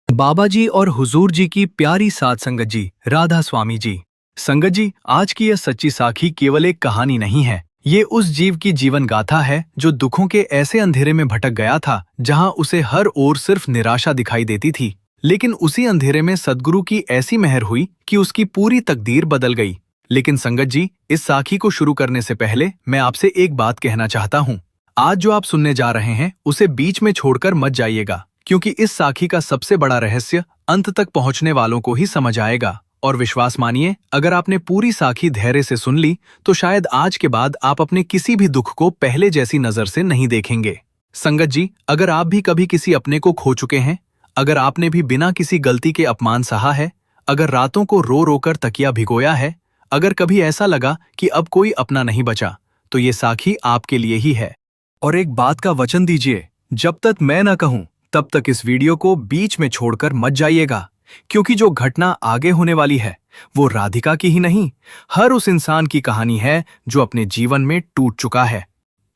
बाबा जी और हुजूर जी की प्यारी साध संगत जी, राधा स्वामी जी। संगत जी, आज की यह सच्ची साखी केवल एक कहानी नहीं है। ये उस जीव की जीवन गाथा है जो दुखों के ऐसे अंधेरे में भटक गया था जहां उसे हर ओर सिर्फ निराशा दिखाई देती थी। लेकिन उसी अंधेरे में सद्गुरु की ऐसी मेहर हुई कि उसकी पूरी तकदीर बदल गई। लेकिन संगत जी, इस साखी को शुरू करने से पहले मैं आपसे एक बात कहना चाहता हूँ। आज जो आप सुनने जा रहे हैं उसे बीच में छोड़कर मत जाइएगा, क्योंकि इस साखी का सबसे बड़ा रहस्य अंत तक पहुंचने वालों को ही समझ आएगा। और विश्वास मानिए, अगर आपने पूरी साखी धैर्य से सुन ली तो शायद आज के बाद आप अपने किसी भी दुख को पहले जैसी नजर से नहीं देखेंगे। संगत जी, अगर आप भी कभी किसी अपने को खो चुके हैं, अगर आपने भी बिना किसी गलती के अपमान सहा है, अगर रातों को रो रो कर तकिया भिगोया है, अगर कभी ऐसा लगा कि अब कोई अपना नहीं बचा, तो ये साखी आपके लिए ही है। और एक बात का वचन दीजिए, जब तक मैं ना कहूं तब तक इस वीडियो को बीच में छोड़कर मत जाइएगा, क्योंकि जो घटना आगे होने वाली है वो राधिका की ही नहीं, हर उस इंसान की कहानी है जो अपने जीवन में टूट चुका है।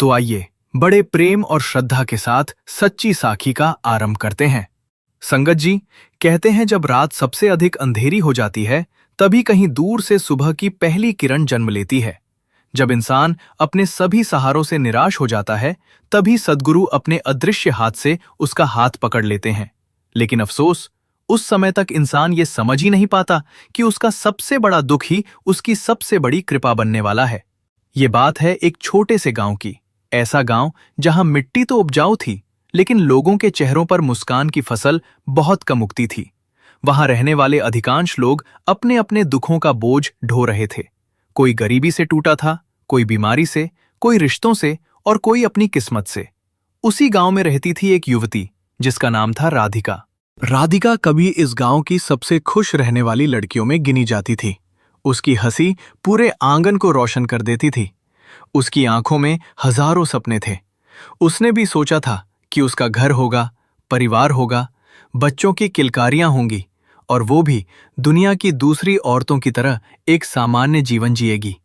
तो आइए बड़े प्रेम और श्रद्धा के साथ सच्ची साखी का आरंभ करते हैं। संगत जी, कहते हैं जब रात सबसे अधिक अंधेरी हो जाती है तभी कहीं दूर से सुबह की पहली किरण जन्म लेती है। जब इंसान अपने सभी सहारों से निराश हो जाता है तभी सद्गुरु अपने अदृश्य हाथ से उसका हाथ पकड़ लेते हैं। लेकिन अफसोस, उस समय तक इंसान ये समझ ही नहीं पाता कि उसका सबसे बड़ा दुख ही उसकी सबसे बड़ी कृपा बनने वाला है। ये बात है एक छोटे से गांव की, ऐसा गांव जहां मिट्टी तो उपजाऊ थी लेकिन लोगों के चेहरों पर मुस्कान की फसल बहुत कम उगती थी। वहां रहने वाले अधिकांश लोग अपने अपने दुखों का बोझ ढो रहे थे। कोई गरीबी से टूटा था, कोई बीमारी से, कोई रिश्तों से और कोई अपनी किस्मत से। उसी गांव में रहती थी एक युवती जिसका नाम था राधिका। राधिका कभी इस गांव की सबसे खुश रहने वाली लड़कियों में गिनी जाती थी। उसकी हंसी पूरे आंगन को रोशन कर देती थी। उसकी आंखों में हजारों सपने थे। उसने भी सोचा था कि उसका घर होगा, परिवार होगा, बच्चों की किलकारियां होंगी और वो भी दुनिया की दूसरी औरतों की तरह एक सामान्य जीवन जिएगी।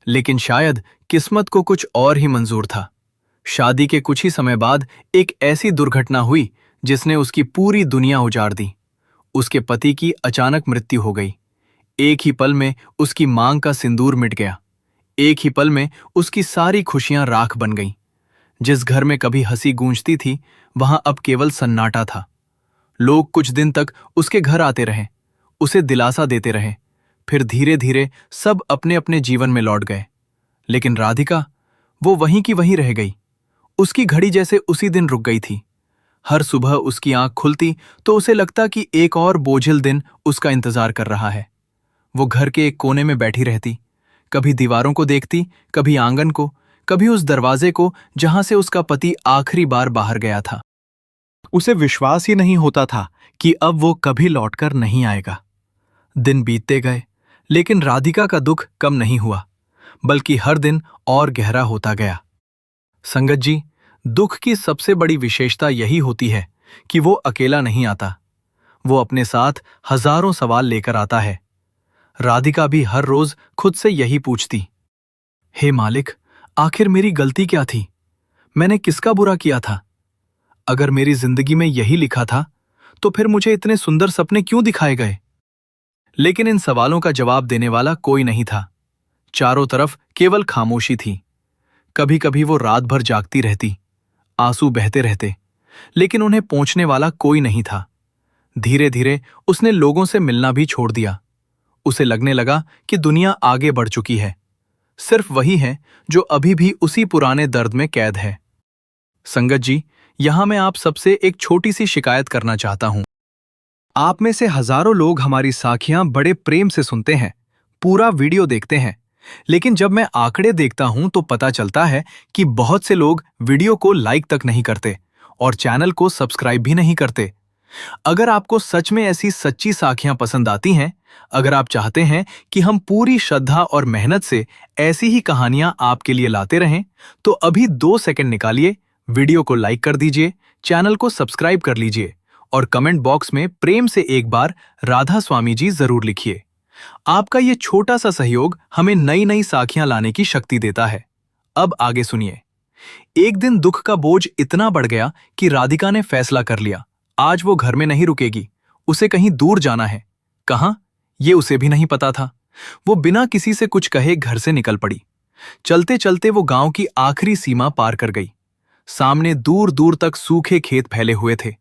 लेकिन शायद किस्मत को कुछ और ही मंजूर था। शादी के कुछ ही समय बाद एक ऐसी दुर्घटना हुई जिसने उसकी पूरी दुनिया उजाड़ दी। उसके पति की अचानक मृत्यु हो गई। एक ही पल में उसकी मांग का सिंदूर मिट गया। एक ही पल में उसकी सारी खुशियां राख बन गईं। जिस घर में कभी हंसी गूंजती थी वहां अब केवल सन्नाटा था। लोग कुछ दिन तक उसके घर आते रहे, उसे दिलासा देते रहे, फिर धीरे धीरे सब अपने अपने जीवन में लौट गए। लेकिन राधिका, वो वहीं की वहीं रह गई। उसकी घड़ी जैसे उसी दिन रुक गई थी। हर सुबह उसकी आंख खुलती तो उसे लगता कि एक और बोझिल दिन उसका इंतजार कर रहा है। वो घर के एक कोने में बैठी रहती, कभी दीवारों को देखती, कभी आंगन को, कभी उस दरवाजे को जहां से उसका पति आखिरी बार बाहर गया था। उसे विश्वास ही नहीं होता था कि अब वो कभी लौटकर नहीं आएगा। दिन बीतते गए, लेकिन राधिका का दुख कम नहीं हुआ, बल्कि हर दिन और गहरा होता गया। संगत जी, दुख की सबसे बड़ी विशेषता यही होती है कि वो अकेला नहीं आता। वो अपने साथ हजारों सवाल लेकर आता है। राधिका भी हर रोज खुद से यही पूछती, हे मालिक, आखिर मेरी गलती क्या थी? मैंने किसका बुरा किया था? अगर मेरी जिंदगी में यही लिखा था तो फिर मुझे इतने सुंदर सपने क्यों दिखाए गए? लेकिन इन सवालों का जवाब देने वाला कोई नहीं था। चारों तरफ केवल खामोशी थी। कभी कभी वो रात भर जागती रहती, आंसू बहते रहते, लेकिन उन्हें पहुंचने वाला कोई नहीं था। धीरे धीरे उसने लोगों से मिलना भी छोड़ दिया। उसे लगने लगा कि दुनिया आगे बढ़ चुकी है। सिर्फ वही है जो अभी भी उसी पुराने दर्द में कैद है। संगत जी, यहां मैं आप सबसे एक छोटी सी शिकायत करना चाहता हूं। आप में से हजारों लोग हमारी साखियां बड़े प्रेम से सुनते हैं, पूरा वीडियो देखते हैं, लेकिन जब मैं आंकड़े देखता हूं तो पता चलता है कि बहुत से लोग वीडियो को लाइक तक नहीं करते और चैनल को सब्सक्राइब भी नहीं करते। अगर आपको सच में ऐसी सच्ची साखियां पसंद आती हैं, अगर आप चाहते हैं कि हम पूरी श्रद्धा और मेहनत से ऐसी ही कहानियां आपके लिए लाते रहें, तो अभी 2 सेकंड निकालिए, वीडियो को लाइक कर दीजिए, चैनल को सब्सक्राइब कर लीजिए और कमेंट बॉक्स में प्रेम से एक बार राधा स्वामी जी जरूर लिखिए। आपका ये छोटा सा सहयोग हमें नई नई साखियां लाने की शक्ति देता है। अब आगे सुनिए। एक दिन दुख का बोझ इतना बढ़ गया कि राधिका ने फैसला कर लिया, आज वो घर में नहीं रुकेगी, उसे कहीं दूर जाना है। कहाँ, ये उसे भी नहीं पता था। वो बिना किसी से कुछ कहे घर से निकल पड़ी। चलते चलते वो गांव की आखिरी सीमा पार कर गई। सामने दूर दूर तक सूखे खेत फैले हुए थे।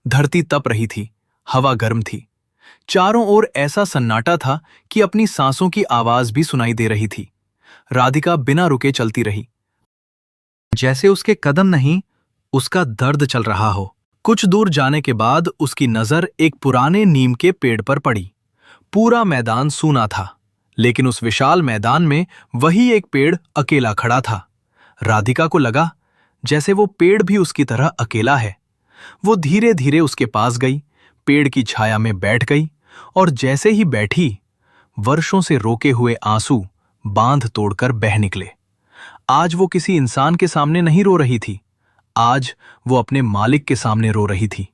धरती तप रही थी, हवा गर्म थी। चारों ओर ऐसा सन्नाटा था कि अपनी सांसों की आवाज भी सुनाई दे रही थी। राधिका बिना रुके चलती रही, जैसे उसके कदम नहीं, उसका दर्द चल रहा हो। कुछ दूर जाने के बाद उसकी नजर एक पुराने नीम के पेड़ पर पड़ी। पूरा मैदान सूना था, लेकिन उस विशाल मैदान में वही एक पेड़ अकेला खड़ा था। राधिका को लगा जैसे वो पेड़ भी उसकी तरह अकेला है। वो धीरे धीरे उसके पास गई, पेड़ की छाया में बैठ गई, और जैसे ही बैठी, वर्षों से रोके हुए आंसू बांध तोड़कर बह निकले। आज वो किसी इंसान के सामने नहीं रो रही थी, आज वो अपने मालिक के सामने रो रही थी।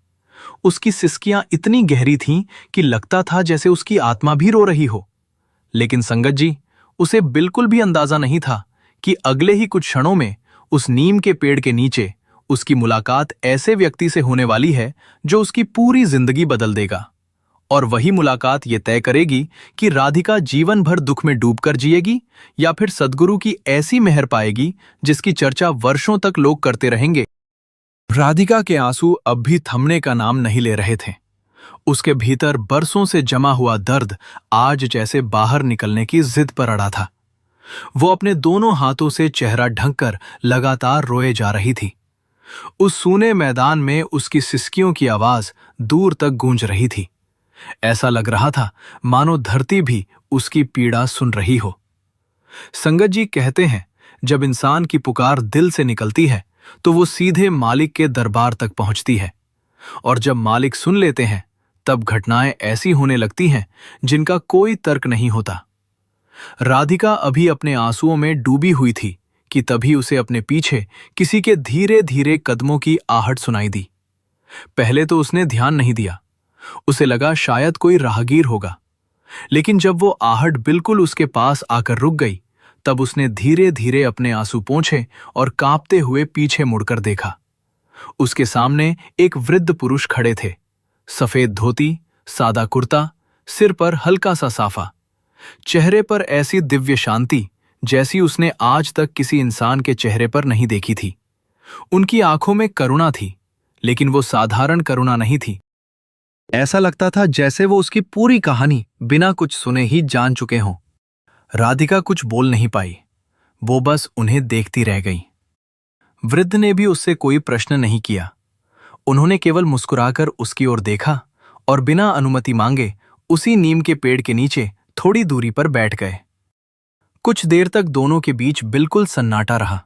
उसकी सिसकियां इतनी गहरी थीं कि लगता था जैसे उसकी आत्मा भी रो रही हो। लेकिन संगत जी, उसे बिल्कुल भी अंदाजा नहीं था कि अगले ही कुछ क्षणों में उस नीम के पेड़ के नीचे उसकी मुलाकात ऐसे व्यक्ति से होने वाली है जो उसकी पूरी जिंदगी बदल देगा। और वही मुलाकात ये तय करेगी कि राधिका जीवन भर दुख में डूबकर जिएगी या फिर सद्गुरु की ऐसी मेहर पाएगी जिसकी चर्चा वर्षों तक लोग करते रहेंगे। राधिका के आंसू अब भी थमने का नाम नहीं ले रहे थे। उसके भीतर बरसों से जमा हुआ दर्द आज जैसे बाहर निकलने की जिद पर अड़ा था। वो अपने दोनों हाथों से चेहरा ढककर लगातार रोए जा रही थी। उस सूने मैदान में उसकी सिसकियों की आवाज दूर तक गूंज रही थी। ऐसा लग रहा था मानो धरती भी उसकी पीड़ा सुन रही हो। संगत जी कहते हैं, जब इंसान की पुकार दिल से निकलती है तो वो सीधे मालिक के दरबार तक पहुंचती है, और जब मालिक सुन लेते हैं तब घटनाएं ऐसी होने लगती हैं जिनका कोई तर्क नहीं होता। राधिका अभी अपने आंसुओं में डूबी हुई थी कि तभी उसे अपने पीछे किसी के धीरे धीरे कदमों की आहट सुनाई दी। पहले तो उसने ध्यान नहीं दिया, उसे लगा शायद कोई राहगीर होगा। लेकिन जब वो आहट बिल्कुल उसके पास आकर रुक गई, तब उसने धीरे धीरे अपने आंसू पोंछे और कांपते हुए पीछे मुड़कर देखा। उसके सामने एक वृद्ध पुरुष खड़े थे। सफेद धोती, सादा कुर्ता, सिर पर हल्का सा साफा, चेहरे पर ऐसी दिव्य शांति जैसी उसने आज तक किसी इंसान के चेहरे पर नहीं देखी थी। उनकी आंखों में करुणा थी, लेकिन वो साधारण करुणा नहीं थी। ऐसा लगता था जैसे वो उसकी पूरी कहानी बिना कुछ सुने ही जान चुके हों। राधिका कुछ बोल नहीं पाई, वो बस उन्हें देखती रह गई। वृद्ध ने भी उससे कोई प्रश्न नहीं किया। उन्होंने केवल मुस्कुराकर उसकी ओर देखा और बिना अनुमति मांगे उसी नीम के पेड़ के नीचे थोड़ी दूरी पर बैठ गए। कुछ देर तक दोनों के बीच बिल्कुल सन्नाटा रहा,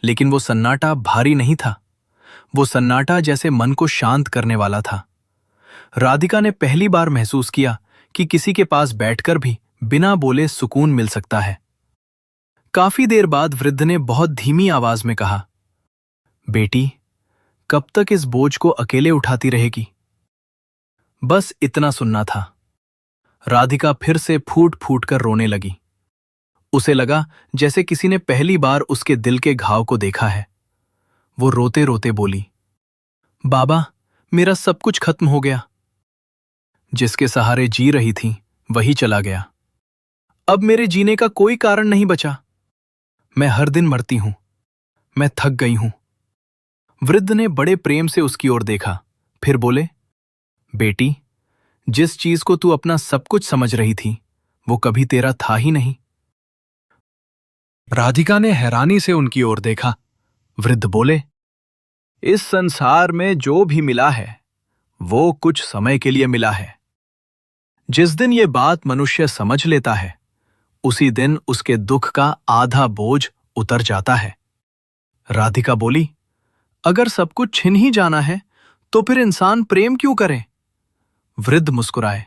लेकिन वो सन्नाटा भारी नहीं था। वो सन्नाटा जैसे मन को शांत करने वाला था। राधिका ने पहली बार महसूस किया कि किसी के पास बैठकर भी बिना बोले सुकून मिल सकता है। काफी देर बाद वृद्ध ने बहुत धीमी आवाज में कहा, बेटी, कब तक इस बोझ को अकेले उठाती रहेगी? बस इतना सुनना था। राधिका फिर से फूट फूट कर रोने लगी। उसे लगा जैसे किसी ने पहली बार उसके दिल के घाव को देखा है। वो रोते रोते बोली, बाबा, मेरा सब कुछ खत्म हो गया। जिसके सहारे जी रही थी वही चला गया। अब मेरे जीने का कोई कारण नहीं बचा। मैं हर दिन मरती हूं। मैं थक गई हूं। वृद्ध ने बड़े प्रेम से उसकी ओर देखा, फिर बोले, बेटी, जिस चीज को तू अपना सब कुछ समझ रही थी वो कभी तेरा था ही नहीं। राधिका ने हैरानी से उनकी ओर देखा। वृद्ध बोले, इस संसार में जो भी मिला है वो कुछ समय के लिए मिला है। जिस दिन ये बात मनुष्य समझ लेता है, उसी दिन उसके दुख का आधा बोझ उतर जाता है। राधिका बोली, अगर सब कुछ छिन ही जाना है तो फिर इंसान प्रेम क्यों करे? वृद्ध मुस्कुराए,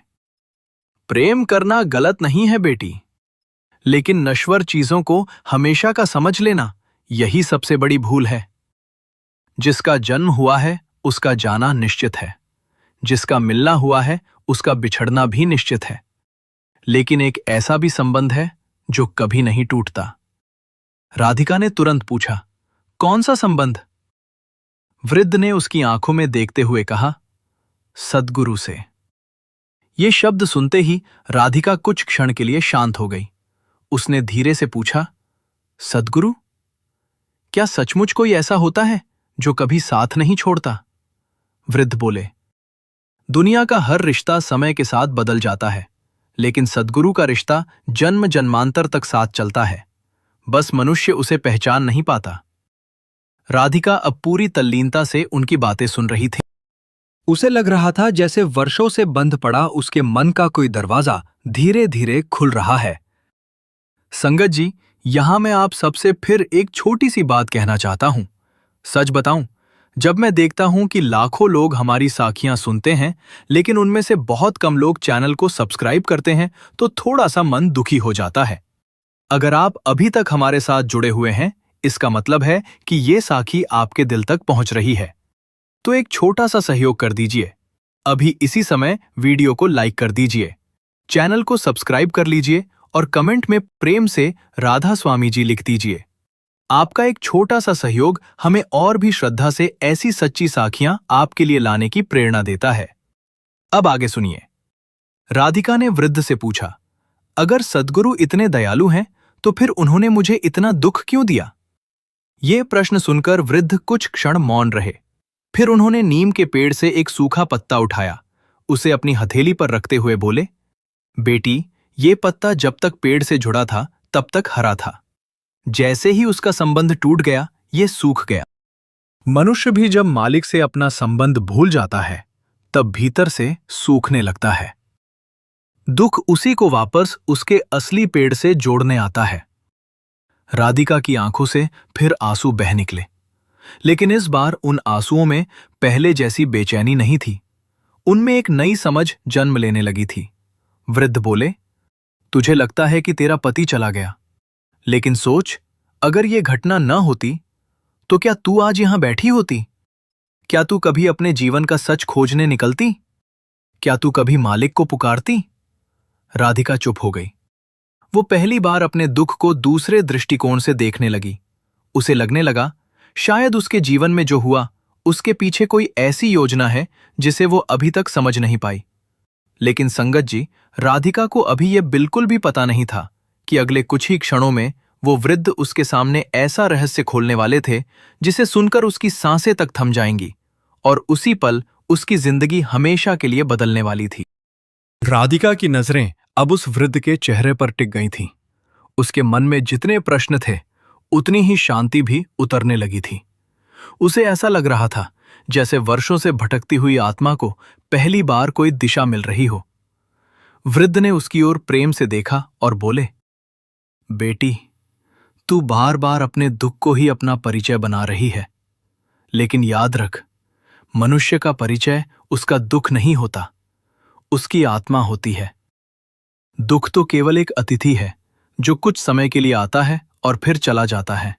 प्रेम करना गलत नहीं है बेटी, लेकिन नश्वर चीजों को हमेशा का समझ लेना यही सबसे बड़ी भूल है। जिसका जन्म हुआ है उसका जाना निश्चित है, जिसका मिलना हुआ है उसका बिछड़ना भी निश्चित है, लेकिन एक ऐसा भी संबंध है जो कभी नहीं टूटता। राधिका ने तुरंत पूछा, कौन सा संबंध? वृद्ध ने उसकी आंखों में देखते हुए कहा, सद्गुरु से। ये शब्द सुनते ही राधिका कुछ क्षण के लिए शांत हो गई। उसने धीरे से पूछा, सद्गुरु? क्या सचमुच कोई ऐसा होता है जो कभी साथ नहीं छोड़ता? वृद्ध बोले, दुनिया का हर रिश्ता समय के साथ बदल जाता है, लेकिन सद्गुरु का रिश्ता जन्म जन्मांतर तक साथ चलता है। बस मनुष्य उसे पहचान नहीं पाता। राधिका अब पूरी तल्लीनता से उनकी बातें सुन रही थी। उसे लग रहा था जैसे वर्षों से बंद पड़ा उसके मन का कोई दरवाजा धीरे धीरे खुल रहा है। संगत जी, यहां मैं आप सबसे फिर एक छोटी सी बात कहना चाहता हूं। सच बताऊं, जब मैं देखता हूं कि लाखों लोग हमारी साखियां सुनते हैं, लेकिन उनमें से बहुत कम लोग चैनल को सब्सक्राइब करते हैं, तो थोड़ा सा मन दुखी हो जाता है। अगर आप अभी तक हमारे साथ जुड़े हुए हैं, इसका मतलब है कि ये साखी आपके दिल तक पहुंच रही है। तो एक छोटा सा सहयोग कर दीजिए। अभी इसी समय वीडियो को लाइक कर दीजिए, चैनल को सब्सक्राइब कर लीजिए और कमेंट में प्रेम से राधा स्वामी जी लिख दीजिए। आपका एक छोटा सा सहयोग हमें और भी श्रद्धा से ऐसी सच्ची साखियां आपके लिए लाने की प्रेरणा देता है। अब आगे सुनिए। राधिका ने वृद्ध से पूछा, अगर सद्गुरु इतने दयालु हैं, तो फिर उन्होंने मुझे इतना दुख क्यों दिया? ये प्रश्न सुनकर वृद्ध कुछ क्षण मौन रहे। फिर उन्होंने नीम के पेड़ से एक सूखा पत्ता उठाया, उसे अपनी हथेली पर रखते हुए बोले, बेटी, ये पत्ता जब तक पेड़ से जुड़ा था तब तक हरा था। जैसे ही उसका संबंध टूट गया, ये सूख गया। मनुष्य भी जब मालिक से अपना संबंध भूल जाता है, तब भीतर से सूखने लगता है। दुख उसी को वापस उसके असली पेड़ से जोड़ने आता है। राधिका की आंखों से फिर आंसू बह निकले, लेकिन इस बार उन आंसुओं में पहले जैसी बेचैनी नहीं थी। उनमें एक नई समझ जन्म लेने लगी थी। वृद्ध बोले, तुझे लगता है कि तेरा पति चला गया, लेकिन सोच, अगर ये घटना न होती तो क्या तू आज यहां बैठी होती? क्या तू कभी अपने जीवन का सच खोजने निकलती? क्या तू कभी मालिक को पुकारती? राधिका चुप हो गई। वो पहली बार अपने दुख को दूसरे दृष्टिकोण से देखने लगी। उसे लगने लगा, शायद उसके जीवन में जो हुआ, उसके पीछे कोई ऐसी योजना है जिसे वो अभी तक समझ नहीं पाई। लेकिन संगत जी, राधिका को अभी यह बिल्कुल भी पता नहीं था कि अगले कुछ ही क्षणों में वो वृद्ध उसके सामने ऐसा रहस्य खोलने वाले थे जिसे सुनकर उसकी सांसें तक थम जाएंगी और उसी पल उसकी जिंदगी हमेशा के लिए बदलने वाली थी। राधिका की नजरें अब उस वृद्ध के चेहरे पर टिक गई थीं। उसके मन में जितने प्रश्न थे, उतनी ही शांति भी उतरने लगी थी। उसे ऐसा लग रहा था जैसे वर्षों से भटकती हुई आत्मा को पहली बार कोई दिशा मिल रही हो। वृद्ध ने उसकी ओर प्रेम से देखा और बोले, बेटी, तू बार बार अपने दुख को ही अपना परिचय बना रही है, लेकिन याद रख, मनुष्य का परिचय उसका दुख नहीं होता, उसकी आत्मा होती है। दुख तो केवल एक अतिथि है जो कुछ समय के लिए आता है और फिर चला जाता है।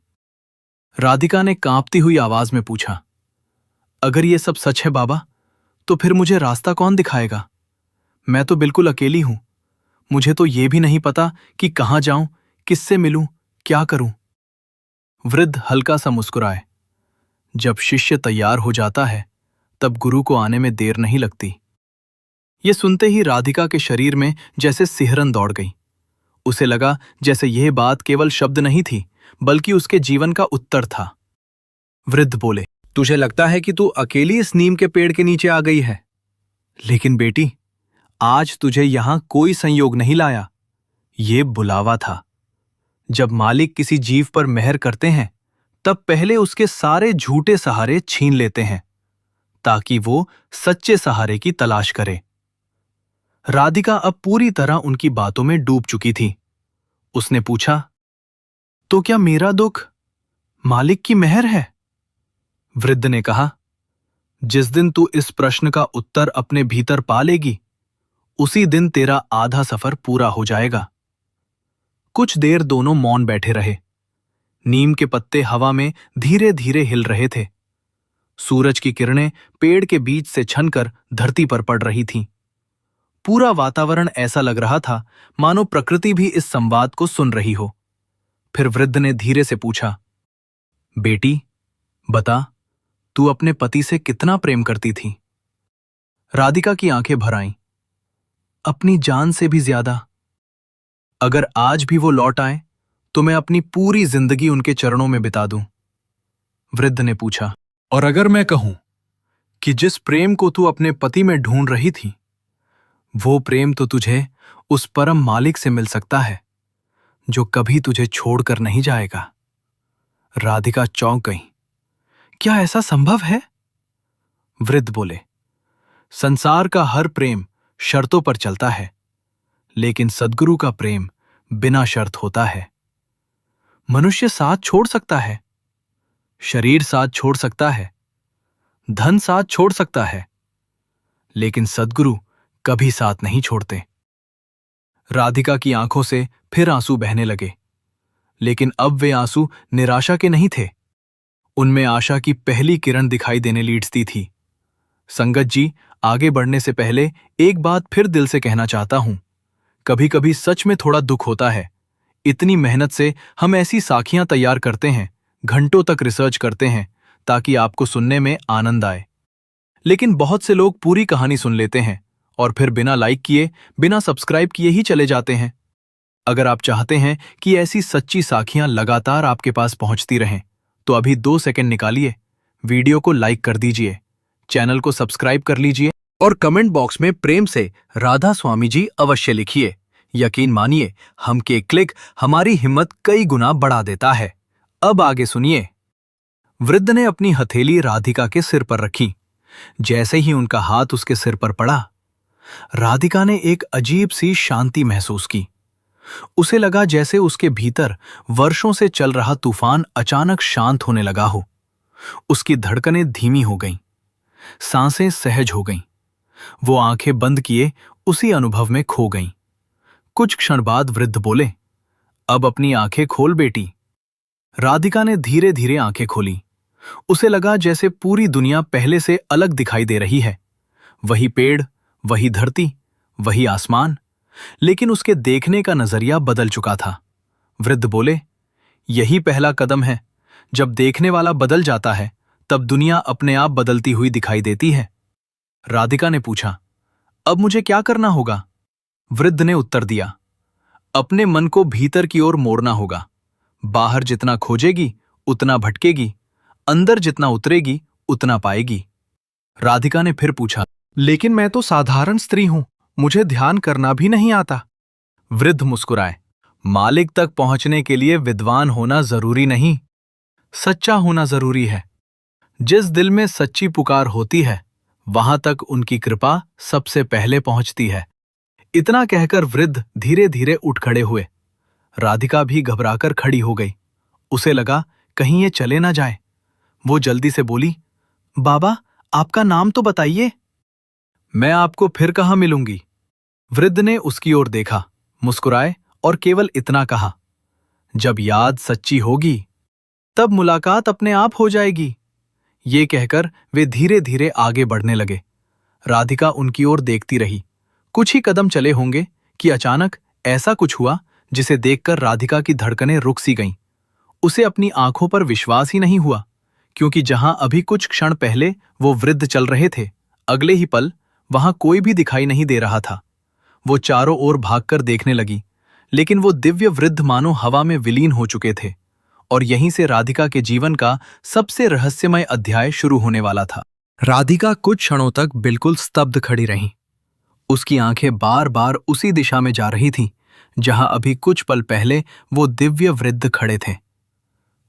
राधिका ने कांपती हुई आवाज में पूछा, अगर ये सब सच है बाबा, तो फिर मुझे रास्ता कौन दिखाएगा? मैं तो बिल्कुल अकेली हूं। मुझे तो ये भी नहीं पता कि कहां जाऊं, किससे मिलूं, क्या करूं। वृद्ध हल्का सा मुस्कुराए। जब शिष्य तैयार हो जाता है, तब गुरु को आने में देर नहीं लगती। ये सुनते ही राधिका के शरीर में जैसे सिहरन दौड़ गई। उसे लगा जैसे यह बात केवल शब्द नहीं थी, बल्कि उसके जीवन का उत्तर था। वृद्ध बोले, तुझे लगता है कि तू अकेली इस नीम के पेड़ के नीचे आ गई है, लेकिन बेटी, आज तुझे यहां कोई संयोग नहीं लाया। ये बुलावा था। जब मालिक किसी जीव पर मेहर करते हैं, तब पहले उसके सारे झूठे सहारे छीन लेते हैं, ताकि वो सच्चे सहारे की तलाश करे। राधिका अब पूरी तरह उनकी बातों में डूब चुकी थी। उसने पूछा, तो क्या मेरा दुख मालिक की मेहर है? वृद्ध ने कहा, जिस दिन तू इस प्रश्न का उत्तर अपने भीतर पा लेगी, उसी दिन तेरा आधा सफर पूरा हो जाएगा। कुछ देर दोनों मौन बैठे रहे। नीम के पत्ते हवा में धीरे धीरे हिल रहे थे। सूरज की किरणें पेड़ के बीच से छनकर धरती पर पड़ रही थीं। पूरा वातावरण ऐसा लग रहा था मानो प्रकृति भी इस संवाद को सुन रही हो। फिर वृद्ध ने धीरे से पूछा, बेटी, बता, तू अपने पति से कितना प्रेम करती थी? राधिका की आंखें भर आईं। अपनी जान से भी ज्यादा। अगर आज भी वो लौट आए तो मैं अपनी पूरी जिंदगी उनके चरणों में बिता दूं। वृद्ध ने पूछा, और अगर मैं कहूं कि जिस प्रेम को तू अपने पति में ढूंढ रही थी, वो प्रेम तो तुझे उस परम मालिक से मिल सकता है जो कभी तुझे छोड़कर नहीं जाएगा। राधिका चौंक गई। क्या ऐसा संभव है? वृद्ध बोले, संसार का हर प्रेम शर्तों पर चलता है, लेकिन सद्गुरु का प्रेम बिना शर्त होता है। मनुष्य साथ छोड़ सकता है, शरीर साथ छोड़ सकता है, धन साथ छोड़ सकता है, लेकिन सद्गुरु कभी साथ नहीं छोड़ते। राधिका की आंखों से फिर आंसू बहने लगे, लेकिन अब वे आंसू निराशा के नहीं थे। उनमें आशा की पहली किरण दिखाई देने लीडती थी। संगत जी, आगे बढ़ने से पहले एक बात फिर दिल से कहना चाहता हूं। कभी कभी सच में थोड़ा दुख होता है। इतनी मेहनत से हम ऐसी साखियां तैयार करते हैं, घंटों तक रिसर्च करते हैं ताकि आपको सुनने में आनंद आए, लेकिन बहुत से लोग पूरी कहानी सुन लेते हैं और फिर बिना लाइक किए, बिना सब्सक्राइब किए ही चले जाते हैं। अगर आप चाहते हैं कि ऐसी सच्ची साखियां लगातार आपके पास पहुंचती रहें, तो अभी 2 सेकंड निकालिए, वीडियो को लाइक कर दीजिए, चैनल को सब्सक्राइब कर लीजिए और कमेंट बॉक्स में प्रेम से राधा स्वामी जी अवश्य लिखिए। यकीन मानिए, हम के क्लिक हमारी हिम्मत कई गुना बढ़ा देता है। अब आगे सुनिए। वृद्ध ने अपनी हथेली राधिका के सिर पर रखी। जैसे ही उनका हाथ उसके सिर पर पड़ा, राधिका ने एक अजीब सी शांति महसूस की। उसे लगा जैसे उसके भीतर वर्षों से चल रहा तूफान अचानक शांत होने लगा हो। उसकी धड़कनें धीमी हो गईं, सांसें सहज हो गईं। वो आंखें बंद किए उसी अनुभव में खो गईं। कुछ क्षण बाद वृद्ध बोले, अब अपनी आंखें खोल बेटी। राधिका ने धीरे धीरे आंखें खोली। उसे लगा जैसे पूरी दुनिया पहले से अलग दिखाई दे रही है। वही पेड़, वही धरती, वही आसमान, लेकिन उसके देखने का नजरिया बदल चुका था। वृद्ध बोले, यही पहला कदम है। जब देखने वाला बदल जाता है, तब दुनिया अपने आप बदलती हुई दिखाई देती है। राधिका ने पूछा, अब मुझे क्या करना होगा? वृद्ध ने उत्तर दिया, अपने मन को भीतर की ओर मोड़ना होगा। बाहर जितना खोजेगी उतना भटकेगी, अंदर जितना उतरेगी उतना पाएगी। राधिका ने फिर पूछा, लेकिन मैं तो साधारण स्त्री हूं, मुझे ध्यान करना भी नहीं आता। वृद्ध मुस्कुराए, मालिक तक पहुंचने के लिए विद्वान होना जरूरी नहीं, सच्चा होना जरूरी है। जिस दिल में सच्ची पुकार होती है, वहां तक उनकी कृपा सबसे पहले पहुंचती है। इतना कहकर वृद्ध धीरे धीरे उठ खड़े हुए। राधिका भी घबराकर खड़ी हो गई। उसे लगा कहीं ये चले ना जाए। वो जल्दी से बोली, बाबा, आपका नाम तो बताइए। मैं आपको फिर कहाँ मिलूंगी? वृद्ध ने उसकी ओर देखा, मुस्कुराए और केवल इतना कहा, जब याद सच्ची होगी तब मुलाकात अपने आप हो जाएगी। ये कहकर वे धीरे धीरे आगे बढ़ने लगे। राधिका उनकी ओर देखती रही। कुछ ही कदम चले होंगे कि अचानक ऐसा कुछ हुआ जिसे देखकर राधिका की धड़कनें रुक सी गईं। उसे अपनी आंखों पर विश्वास ही नहीं हुआ, क्योंकि जहां अभी कुछ क्षण पहले वो वृद्ध चल रहे थे, अगले ही पल वहां कोई भी दिखाई नहीं दे रहा था। वो चारों ओर भागकर देखने लगी, लेकिन वो दिव्य वृद्ध मानो हवा में विलीन हो चुके थे, और यहीं से राधिका के जीवन का सबसे रहस्यमय अध्याय शुरू होने वाला था। राधिका कुछ क्षणों तक बिल्कुल स्तब्ध खड़ी रही। उसकी आंखें बार बार उसी दिशा में जा रही थीं, जहां अभी कुछ पल पहले वो दिव्य वृद्ध खड़े थे।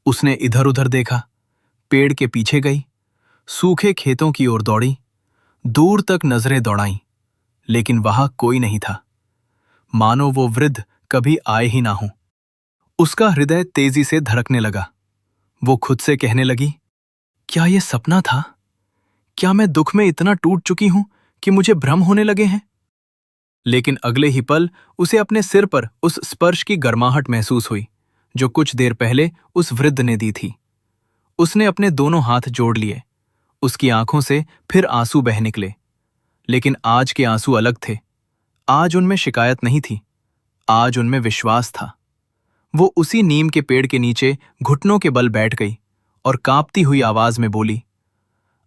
उसने इधर उधर देखा, पेड़ के पीछे गई, सूखे खेतों की ओर दौड़ी, दूर तक नजरें दौड़ाईं, लेकिन वहां कोई नहीं था, मानो वो वृद्ध कभी आए ही ना हो। उसका हृदय तेजी से धड़कने लगा। वो खुद से कहने लगी, क्या ये सपना था? क्या मैं दुख में इतना टूट चुकी हूं कि मुझे भ्रम होने लगे हैं? लेकिन अगले ही पल उसे अपने सिर पर उस स्पर्श की गर्माहट महसूस हुई जो कुछ देर पहले उस वृद्ध ने दी थी। उसने अपने दोनों हाथ जोड़ लिए। उसकी आंखों से फिर आंसू बह निकले, लेकिन आज के आंसू अलग थे। आज उनमें शिकायत नहीं थी, आज उनमें विश्वास था। वो उसी नीम के पेड़ के नीचे घुटनों के बल बैठ गई और कांपती हुई आवाज में बोली,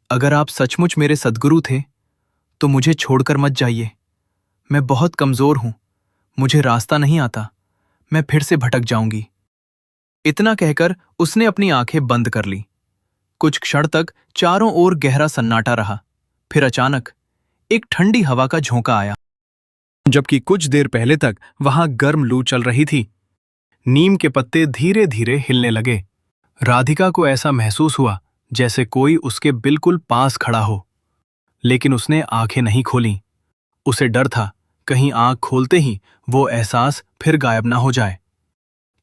अगर आप सचमुच मेरे सद्गुरु थे तो मुझे छोड़कर मत जाइए। मैं बहुत कमजोर हूं, मुझे रास्ता नहीं आता, मैं फिर से भटक जाऊंगी। इतना कहकर उसने अपनी आंखें बंद कर ली। कुछ क्षण तक चारों ओर गहरा सन्नाटा रहा। फिर अचानक एक ठंडी हवा का झोंका आया, जबकि कुछ देर पहले तक वहां गर्म लू चल रही थी। नीम के पत्ते धीरे धीरे हिलने लगे। राधिका को ऐसा महसूस हुआ जैसे कोई उसके बिल्कुल पास खड़ा हो, लेकिन उसने आंखें नहीं खोलीं। उसे डर था कहीं आंख खोलते ही वो एहसास फिर गायब ना हो जाए।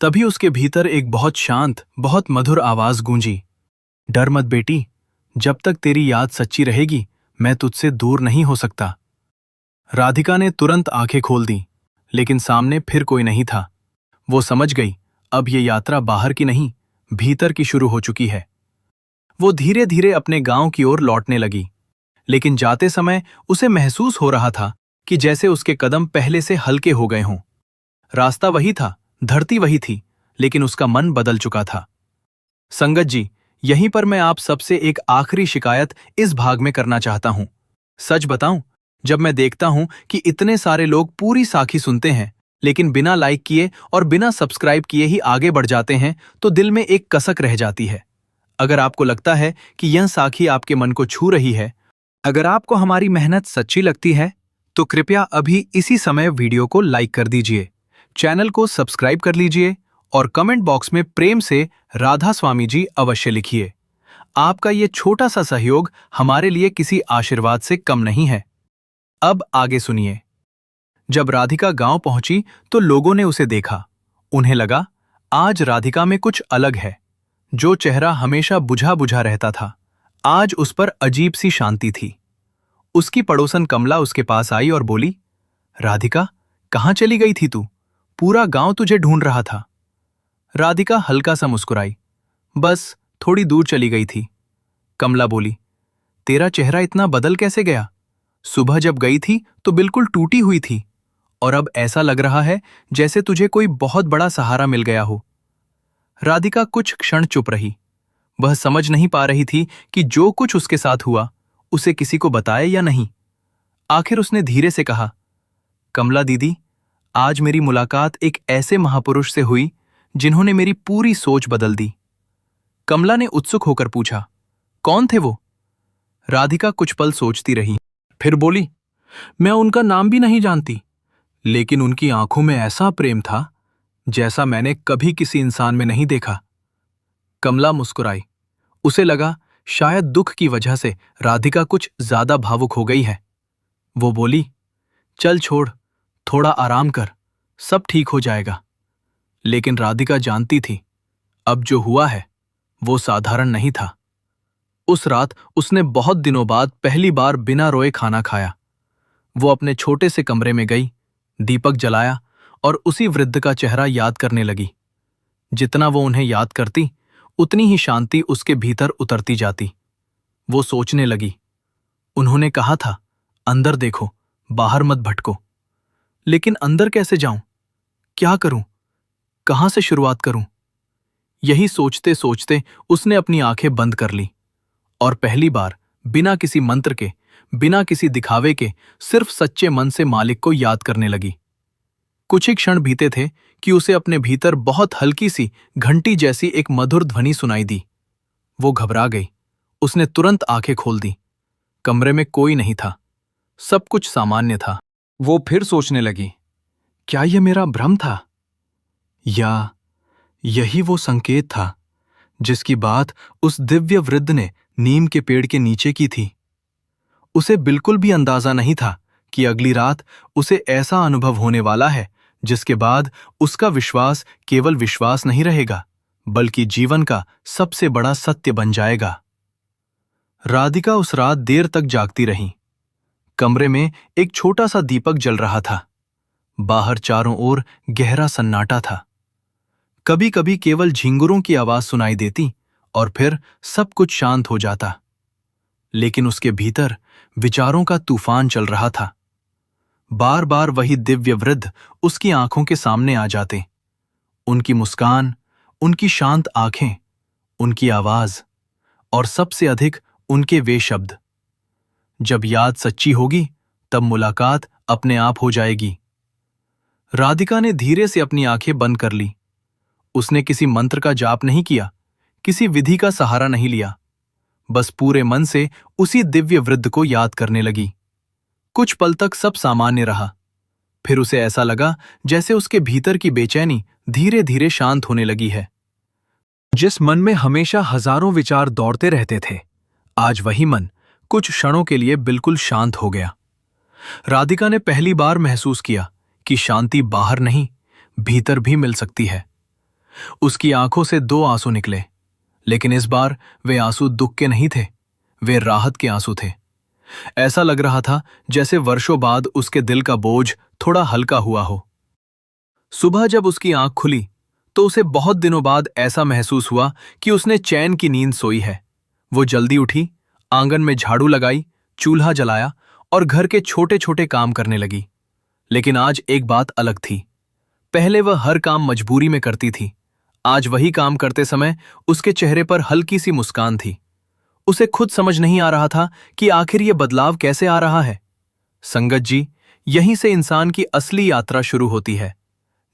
तभी उसके भीतर एक बहुत शांत, बहुत मधुर आवाज गूंजी, डर मत बेटी, जब तक तेरी याद सच्ची रहेगी मैं तुझसे दूर नहीं हो सकता। राधिका ने तुरंत आंखें खोल दी, लेकिन सामने फिर कोई नहीं था। वो समझ गई अब ये यात्रा बाहर की नहीं, भीतर की शुरू हो चुकी है। वो धीरे धीरे अपने गांव की ओर लौटने लगी, लेकिन जाते समय उसे महसूस हो रहा था कि जैसे उसके कदम पहले से हल्के हो गए हों। रास्ता वही था, धरती वही थी, लेकिन उसका मन बदल चुका था। संगत जी, यहीं पर मैं आप सबसे एक आखिरी शिकायत इस भाग में करना चाहता हूं। सच बताऊं, जब मैं देखता हूं कि इतने सारे लोग पूरी साखी सुनते हैं, लेकिन बिना लाइक किए और बिना सब्सक्राइब किए ही आगे बढ़ जाते हैं, तो दिल में एक कसक रह जाती है। अगर आपको लगता है कि यह साखी आपके मन को छू रही है, अगर आपको हमारी मेहनत सच्ची लगती है, तो कृपया अभी इसी समय वीडियो को लाइक कर दीजिए, चैनल को सब्सक्राइब कर लीजिए और कमेंट बॉक्स में प्रेम से राधा स्वामी जी अवश्य लिखिए। आपका ये छोटा सा सहयोग हमारे लिए किसी आशीर्वाद से कम नहीं है। अब आगे सुनिए। जब राधिका गांव पहुंची तो लोगों ने उसे देखा। उन्हें लगा आज राधिका में कुछ अलग है। जो चेहरा हमेशा बुझा बुझा रहता था, आज उस पर अजीब सी शांति थी। उसकी पड़ोसन कमला उसके पास आई और बोली, राधिका, कहाँ चली गई थी तू? पूरा गांव तुझे ढूंढ रहा था। राधिका हल्का सा मुस्कुराई, बस थोड़ी दूर चली गई थी। कमला बोली, तेरा चेहरा इतना बदल कैसे गया? सुबह जब गई थी तो बिल्कुल टूटी हुई थी, और अब ऐसा लग रहा है जैसे तुझे कोई बहुत बड़ा सहारा मिल गया हो। राधिका कुछ क्षण चुप रही। वह समझ नहीं पा रही थी कि जो कुछ उसके साथ हुआ उसे किसी को बताए या नहीं। आखिर उसने धीरे से कहा, कमला दीदी, आज मेरी मुलाकात एक ऐसे महापुरुष से हुई जिन्होंने मेरी पूरी सोच बदल दी। कमला ने उत्सुक होकर पूछा, कौन थे वो? राधिका कुछ पल सोचती रही, फिर बोली, मैं उनका नाम भी नहीं जानती, लेकिन उनकी आंखों में ऐसा प्रेम था जैसा मैंने कभी किसी इंसान में नहीं देखा। कमला मुस्कुराई। उसे लगा शायद दुख की वजह से राधिका कुछ ज्यादा भावुक हो गई है। वो बोली, चल छोड़, थोड़ा आराम कर, सब ठीक हो जाएगा। लेकिन राधिका जानती थी अब जो हुआ है वो साधारण नहीं था। उस रात उसने बहुत दिनों बाद पहली बार बिना रोए खाना खाया। वो अपने छोटे से कमरे में गई, दीपक जलाया और उसी वृद्ध का चेहरा याद करने लगी। जितना वो उन्हें याद करती, उतनी ही शांति उसके भीतर उतरती जाती। वो सोचने लगी, उन्होंने कहा था अंदर देखो, बाहर मत भटको। लेकिन अंदर कैसे जाऊं? क्या करूं? कहां से शुरुआत करूं? यही सोचते सोचते उसने अपनी आंखें बंद कर ली और पहली बार बिना किसी मंत्र के, बिना किसी दिखावे के, सिर्फ सच्चे मन से मालिक को याद करने लगी। कुछ ही क्षण बीते थे कि उसे अपने भीतर बहुत हल्की सी घंटी जैसी एक मधुर ध्वनि सुनाई दी। वो घबरा गई। उसने तुरंत आंखें खोल दी। कमरे में कोई नहीं था, सब कुछ सामान्य था। वो फिर सोचने लगी, क्या यह मेरा भ्रम था, या यही वो संकेत था जिसकी बात उस दिव्य वृद्ध ने नीम के पेड़ के नीचे की थी। उसे बिल्कुल भी अंदाजा नहीं था कि अगली रात उसे ऐसा अनुभव होने वाला है जिसके बाद उसका विश्वास केवल विश्वास नहीं रहेगा, बल्कि जीवन का सबसे बड़ा सत्य बन जाएगा। राधिका उस रात देर तक जागती रही। कमरे में एक छोटा सा दीपक जल रहा था। बाहर चारों ओर गहरा सन्नाटा था। कभी कभी केवल झिंगुरों की आवाज सुनाई देती और फिर सब कुछ शांत हो जाता। लेकिन उसके भीतर विचारों का तूफान चल रहा था। बार बार वही दिव्य वृद्ध उसकी आंखों के सामने आ जाते। उनकी मुस्कान, उनकी शांत आंखें, उनकी आवाज और सबसे अधिक उनके वे शब्द, जब याद सच्ची होगी तब मुलाकात अपने आप हो जाएगी। राधिका ने धीरे से अपनी आंखें बंद कर ली। उसने किसी मंत्र का जाप नहीं किया, किसी विधि का सहारा नहीं लिया, बस पूरे मन से उसी दिव्य वृद्ध को याद करने लगी। कुछ पल तक सब सामान्य रहा, फिर उसे ऐसा लगा जैसे उसके भीतर की बेचैनी धीरे धीरे शांत होने लगी है। जिस मन में हमेशा हजारों विचार दौड़ते रहते थे, आज वही मन कुछ क्षणों के लिए बिल्कुल शांत हो गया। राधिका ने पहली बार महसूस किया कि शांति बाहर नहीं, भीतर भी मिल सकती है। उसकी आंखों से 2 आंसू निकले, लेकिन इस बार वे आंसू दुख के नहीं थे, वे राहत के आंसू थे। ऐसा लग रहा था जैसे वर्षों बाद उसके दिल का बोझ थोड़ा हल्का हुआ हो। सुबह जब उसकी आंख खुली तो उसे बहुत दिनों बाद ऐसा महसूस हुआ कि उसने चैन की नींद सोई है। वो जल्दी उठी, आंगन में झाड़ू लगाई, चूल्हा जलाया और घर के छोटे छोटे काम करने लगी। लेकिन आज एक बात अलग थी। पहले वह हर काम मजबूरी में करती थी, आज वही काम करते समय उसके चेहरे पर हल्की सी मुस्कान थी। उसे खुद समझ नहीं आ रहा था कि आखिर ये बदलाव कैसे आ रहा है। संगत जी, यहीं से इंसान की असली यात्रा शुरू होती है,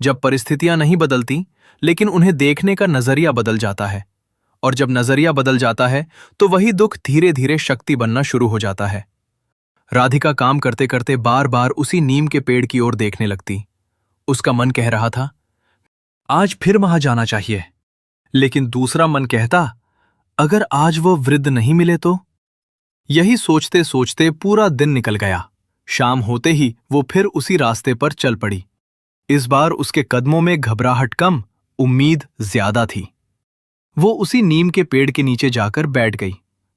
जब परिस्थितियां नहीं बदलती लेकिन उन्हें देखने का नजरिया बदल जाता है। और जब नजरिया बदल जाता है तो वही दुख धीरे धीरे शक्ति बनना शुरू हो जाता है। राधिका काम करते करते बार बार उसी नीम के पेड़ की ओर देखने लगती। उसका मन कह रहा था, आज फिर वहां जाना चाहिए, लेकिन दूसरा मन कहता, अगर आज वो वृद्ध नहीं मिले तो। यही सोचते सोचते पूरा दिन निकल गया। शाम होते ही वो फिर उसी रास्ते पर चल पड़ी। इस बार उसके कदमों में घबराहट कम, उम्मीद ज्यादा थी। वो उसी नीम के पेड़ के नीचे जाकर बैठ गई,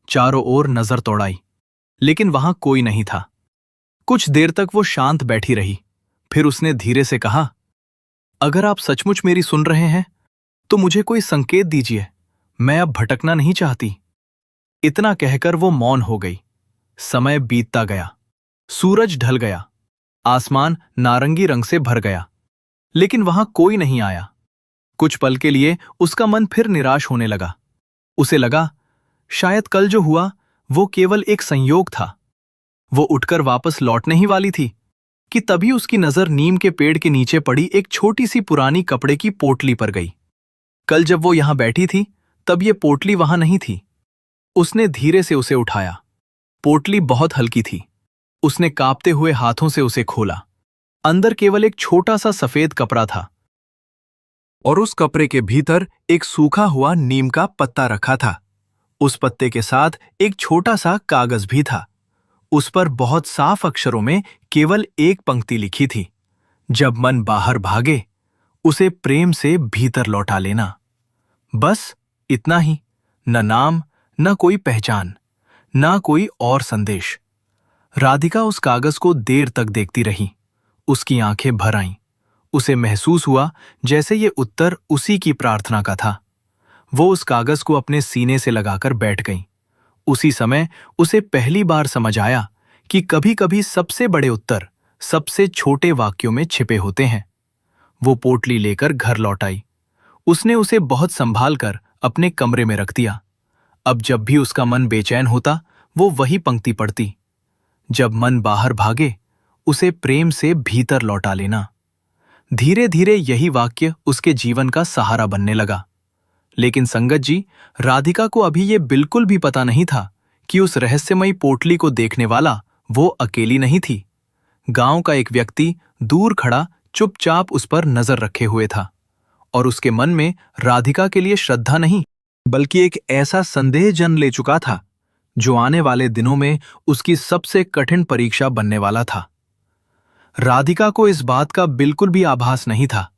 चारों ओर नजर दौड़ाई, लेकिन वहां कोई नहीं था। कुछ देर तक वो शांत बैठी रही, फिर उसने धीरे से कहा, अगर आप सचमुच मेरी सुन रहे हैं तो मुझे कोई संकेत दीजिए, मैं अब भटकना नहीं चाहती। इतना कहकर वो मौन हो गई। समय बीतता गया, सूरज ढल गया, आसमान नारंगी रंग से भर गया, लेकिन वहां कोई नहीं आया। कुछ पल के लिए उसका मन फिर निराश होने लगा। उसे लगा, शायद कल जो हुआ वो केवल एक संयोग था। वो उठकर वापस लौटने ही वाली थी कि तभी उसकी नजर नीम के पेड़ के नीचे पड़ी एक छोटी सी पुरानी कपड़े की पोटली पर गई। कल जब वो यहां बैठी थी तब ये पोटली वहां नहीं थी। उसने धीरे से उसे उठाया। पोटली बहुत हल्की थी। उसने कांपते हुए हाथों से उसे खोला। अंदर केवल एक छोटा सा सफेद कपड़ा था और उस कपड़े के भीतर एक सूखा हुआ नीम का पत्ता रखा था। उस पत्ते के साथ एक छोटा सा कागज भी था। उस पर बहुत साफ अक्षरों में केवल एक पंक्ति लिखी थी, जब मन बाहर भागे उसे प्रेम से भीतर लौटा लेना। बस इतना ही, न नाम, न कोई पहचान, न कोई और संदेश। राधिका उस कागज को देर तक देखती रही। उसकी आंखें भर आईं। उसे महसूस हुआ जैसे ये उत्तर उसी की प्रार्थना का था। वो उस कागज को अपने सीने से लगाकर बैठ गई। उसी समय उसे पहली बार समझ आया कि कभी-कभी सबसे बड़े उत्तर सबसे छोटे वाक्यों में छिपे होते हैं। वो पोटली लेकर घर लौट आई। उसने उसे बहुत संभाल कर अपने कमरे में रख दिया। अब जब भी उसका मन बेचैन होता वो वही पंक्ति पढ़ती, जब मन बाहर भागे उसे प्रेम से भीतर लौटा लेना। धीरे धीरे यही वाक्य उसके जीवन का सहारा बनने लगा। लेकिन संगत जी, राधिका को अभी ये बिल्कुल भी पता नहीं था कि उस रहस्यमयी पोटली को देखने वाला वो अकेली नहीं थी। गांव का एक व्यक्ति दूर खड़ा चुपचाप उस पर नजर रखे हुए था, और उसके मन में राधिका के लिए श्रद्धा नहीं बल्कि एक ऐसा संदेह जन्म ले चुका था जो आने वाले दिनों में उसकी सबसे कठिन परीक्षा बनने वाला था। राधिका को इस बात का बिल्कुल भी आभास नहीं था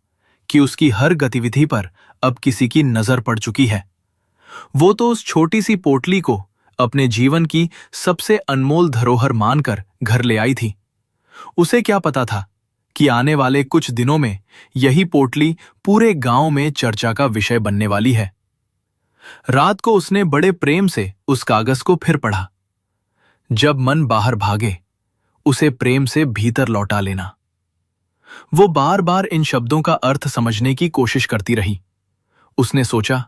कि उसकी हर गतिविधि पर अब किसी की नजर पड़ चुकी है। वो तो उस छोटी सी पोटली को अपने जीवन की सबसे अनमोल धरोहर मानकर घर ले आई थी। उसे क्या पता था कि आने वाले कुछ दिनों में यही पोटली पूरे गांव में चर्चा का विषय बनने वाली है। रात को उसने बड़े प्रेम से उस कागज को फिर पढ़ा, जब मन बाहर भागे उसे प्रेम से भीतर लौटा लेना। वो बार बार इन शब्दों का अर्थ समझने की कोशिश करती रही। उसने सोचा,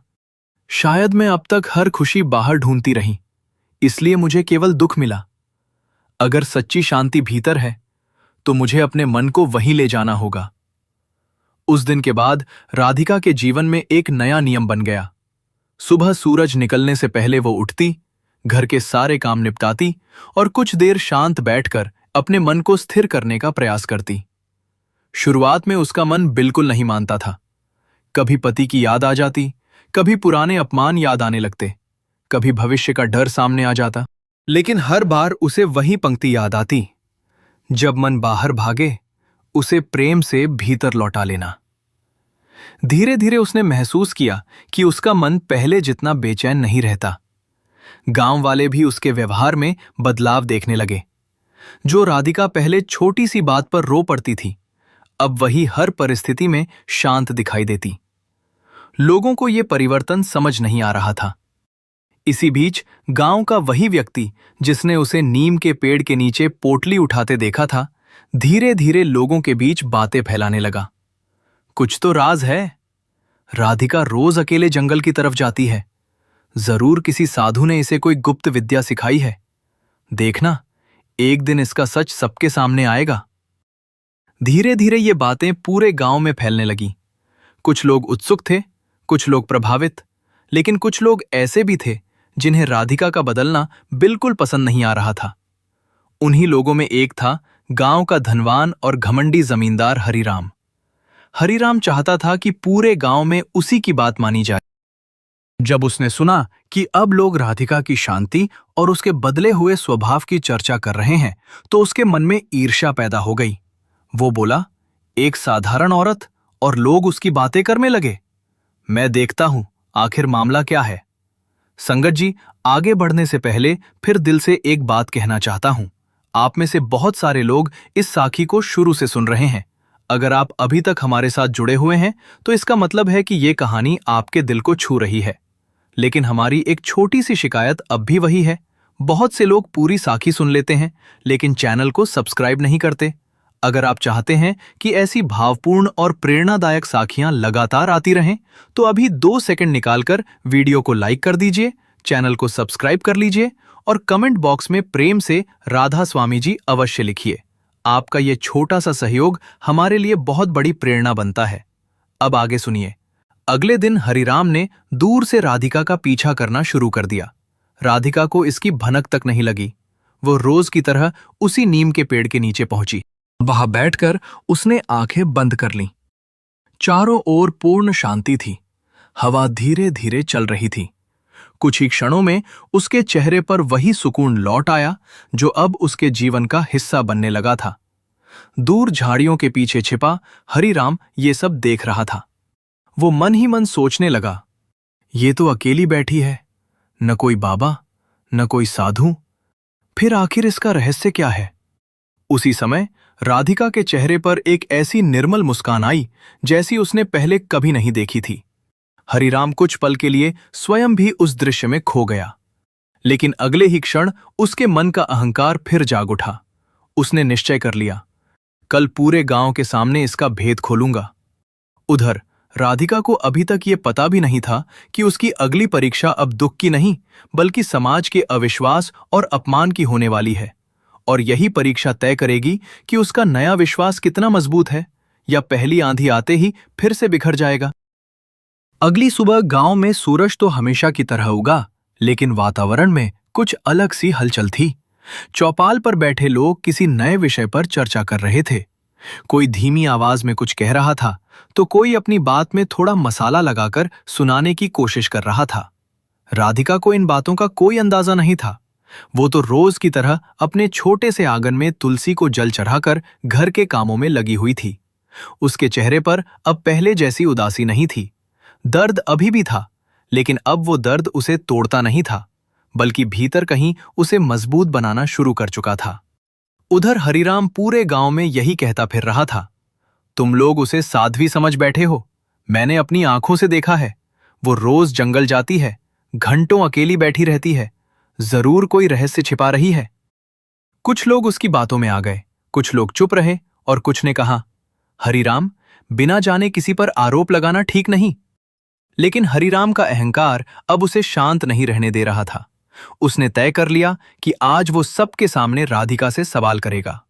शायद मैं अब तक हर खुशी बाहर ढूंढती रही, इसलिए मुझे केवल दुख मिला। अगर सच्ची शांति भीतर है तो मुझे अपने मन को वहीं ले जाना होगा। उस दिन के बाद राधिका के जीवन में एक नया नियम बन गया। सुबह सूरज निकलने से पहले वो उठती, घर के सारे काम निपटाती और कुछ देर शांत बैठकर अपने मन को स्थिर करने का प्रयास करती। शुरुआत में उसका मन बिल्कुल नहीं मानता था। कभी पति की याद आ जाती, कभी पुराने अपमान याद आने लगते, कभी भविष्य का डर सामने आ जाता। लेकिन हर बार उसे वही पंक्ति याद आती, जब मन बाहर भागे उसे प्रेम से भीतर लौटा लेना। धीरे धीरे उसने महसूस किया कि उसका मन पहले जितना बेचैन नहीं रहता। गांव वाले भी उसके व्यवहार में बदलाव देखने लगे। जो राधिका पहले छोटी सी बात पर रो पड़ती थी, अब वही हर परिस्थिति में शांत दिखाई देती। लोगों को यह परिवर्तन समझ नहीं आ रहा था। इसी बीच गांव का वही व्यक्ति जिसने उसे नीम के पेड़ के नीचे पोटली उठाते देखा था, धीरे धीरे लोगों के बीच बातें फैलाने लगा। कुछ तो राज है। राधिका रोज अकेले जंगल की तरफ जाती है। जरूर किसी साधु ने इसे कोई गुप्त विद्या सिखाई है। देखना, एक दिन इसका सच सबके सामने आएगा। धीरे धीरे ये बातें पूरे गांव में फैलने लगी। कुछ लोग उत्सुक थे, कुछ लोग प्रभावित, लेकिन कुछ लोग ऐसे भी थे जिन्हें राधिका का बदलना बिल्कुल पसंद नहीं आ रहा था। उन्हीं लोगों में एक था गांव का धनवान और घमंडी जमींदार हरिराम। हरिराम चाहता था कि पूरे गांव में उसी की बात मानी जाए। जब उसने सुना कि अब लोग राधिका की शांति और उसके बदले हुए स्वभाव की चर्चा कर रहे हैं, तो उसके मन में ईर्ष्या पैदा हो गई। वो बोला, एक साधारण औरत और लोग उसकी बातें करने लगे। मैं देखता हूं आखिर मामला क्या है। संगत जी, आगे बढ़ने से पहले फिर दिल से एक बात कहना चाहता हूं। आप में से बहुत सारे लोग इस साखी को शुरू से सुन रहे हैं। अगर आप अभी तक हमारे साथ जुड़े हुए हैं तो इसका मतलब है कि ये कहानी आपके दिल को छू रही है। लेकिन हमारी एक छोटी सी शिकायत अब भी वही है, बहुत से लोग पूरी साखी सुन लेते हैं लेकिन चैनल को सब्सक्राइब नहीं करते। अगर आप चाहते हैं कि ऐसी भावपूर्ण और प्रेरणादायक साखियां लगातार आती रहें, तो अभी 2 सेकंड निकालकर वीडियो को लाइक कर दीजिए, चैनल को सब्सक्राइब कर लीजिए और कमेंट बॉक्स में प्रेम से राधा स्वामी जी अवश्य लिखिए। आपका ये छोटा सा सहयोग हमारे लिए बहुत बड़ी प्रेरणा बनता है। अब आगे सुनिए। अगले दिन हरिराम ने दूर से राधिका का पीछा करना शुरू कर दिया। राधिका को इसकी भनक तक नहीं लगी। वो रोज की तरह उसी नीम के पेड़ के नीचे पहुंची। वहां बैठकर उसने आंखें बंद कर लीं। चारों ओर पूर्ण शांति थी। हवा धीरे धीरे चल रही थी। कुछ ही क्षणों में उसके चेहरे पर वही सुकून लौट आया जो अब उसके जीवन का हिस्सा बनने लगा था। दूर झाड़ियों के पीछे छिपा हरिराम ये सब देख रहा था। वो मन ही मन सोचने लगा, ये तो अकेली बैठी है, न कोई बाबा, न कोई साधु, फिर आखिर इसका रहस्य क्या है? उसी समय राधिका के चेहरे पर एक ऐसी निर्मल मुस्कान आई जैसी उसने पहले कभी नहीं देखी थी। हरिराम कुछ पल के लिए स्वयं भी उस दृश्य में खो गया, लेकिन अगले ही क्षण उसके मन का अहंकार फिर जाग उठा। उसने निश्चय कर लिया, कल पूरे गांव के सामने इसका भेद खोलूंगा। उधर राधिका को अभी तक ये पता भी नहीं था कि उसकी अगली परीक्षा अब दुख की नहीं बल्कि समाज के अविश्वास और अपमान की होने वाली है, और यही परीक्षा तय करेगी कि उसका नया विश्वास कितना मजबूत है या पहली आंधी आते ही फिर से बिखर जाएगा। अगली सुबह गांव में सूरज तो हमेशा की तरह उगा, लेकिन वातावरण में कुछ अलग सी हलचल थी। चौपाल पर बैठे लोग किसी नए विषय पर चर्चा कर रहे थे। कोई धीमी आवाज में कुछ कह रहा था तो कोई अपनी बात में थोड़ा मसाला लगाकर सुनाने की कोशिश कर रहा था। राधिका को इन बातों का कोई अंदाजा नहीं था। वो तो रोज की तरह अपने छोटे से आंगन में तुलसी को जल चढ़ाकर घर के कामों में लगी हुई थी। उसके चेहरे पर अब पहले जैसी उदासी नहीं थी। दर्द अभी भी था, लेकिन अब वो दर्द उसे तोड़ता नहीं था, बल्कि भीतर कहीं उसे मजबूत बनाना शुरू कर चुका था। उधर हरिराम पूरे गांव में यही कहता फिर रहा था, तुम लोग उसे साध्वी समझ बैठे हो। मैंने अपनी आंखों से देखा है। वो रोज जंगल जाती है, घंटों अकेली बैठी रहती है। जरूर कोई रहस्य छिपा रही है। कुछ लोग उसकी बातों में आ गए, कुछ लोग चुप रहे और कुछ ने कहा, हरिराम, बिना जाने किसी पर आरोप लगाना ठीक नहीं। लेकिन हरिराम का अहंकार अब उसे शांत नहीं रहने दे रहा था। उसने तय कर लिया कि आज वो सबके सामने राधिका से सवाल करेगा।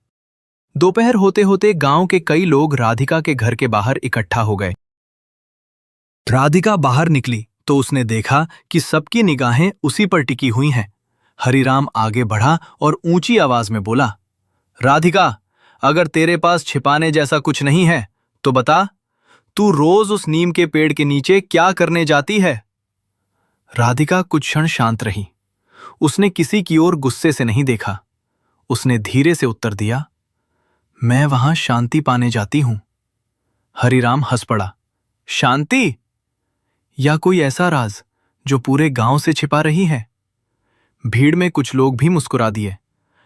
दोपहर होते होते गांव के कई लोग राधिका के घर के बाहर इकट्ठा हो गए। राधिका बाहर निकली तो उसने देखा कि सबकी निगाहें उसी पर टिकी हुई हैं। हरिराम आगे बढ़ा और ऊंची आवाज में बोला, राधिका, अगर तेरे पास छिपाने जैसा कुछ नहीं है तो बता, तू रोज उस नीम के पेड़ के नीचे क्या करने जाती है? राधिका कुछ क्षण शांत रही। उसने किसी की ओर गुस्से से नहीं देखा। उसने धीरे से उत्तर दिया, मैं वहां शांति पाने जाती हूं। हरिराम हंस पड़ा। शांति? या कोई ऐसा राज जो पूरे गांव से छिपा रही है? भीड़ में कुछ लोग भी मुस्कुरा दिए,